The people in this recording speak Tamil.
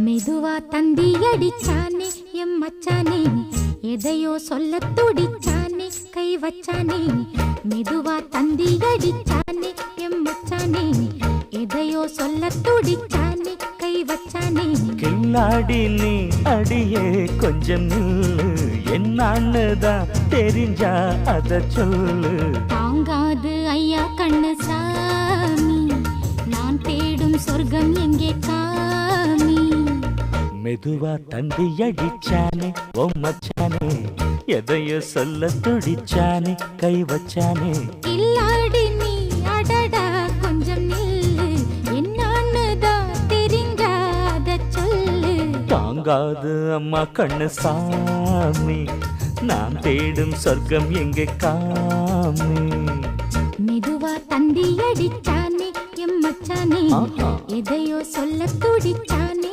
மெதுவா தந்தி அடிச்சானே எம் மச்சானே, எதையோ சொல்ல துடிச்சானே கை வச்சானே. மெதுவா தந்தி அடிச்சானே எம் மச்சானே, எதையோ சொல்ல துடிச்சானே கை வச்சானே. கில்லாடி நீ அடியே கொஞ்சம் நில்லு, என்னான்னுதான் தெரிஞ்சா அத சொல்லு. தாங்காது ஐயா கண்ணு சாமி, நான் தேடும் சொர்க்கம் எங்கே காமி. மெதுவா தந்தி அடிச்சானே ஓ மச்சானே, எதையோ சொல்ல துடிச்சானே கை வச்சானே. இல்லாடி நீ அடடா கொஞ்சம் நில்லு, என்னான்னுதான் தெரிஞ்சாத சொல்லு. தாங்காது அம்மா கண்ணு சாமி, நான் தேடும் சொர்க்கம் எங்கே காமி. மெதுவா தந்தி அடிச்சானே எம் மச்சானே, எதையோ சொல்ல துடிச்சானே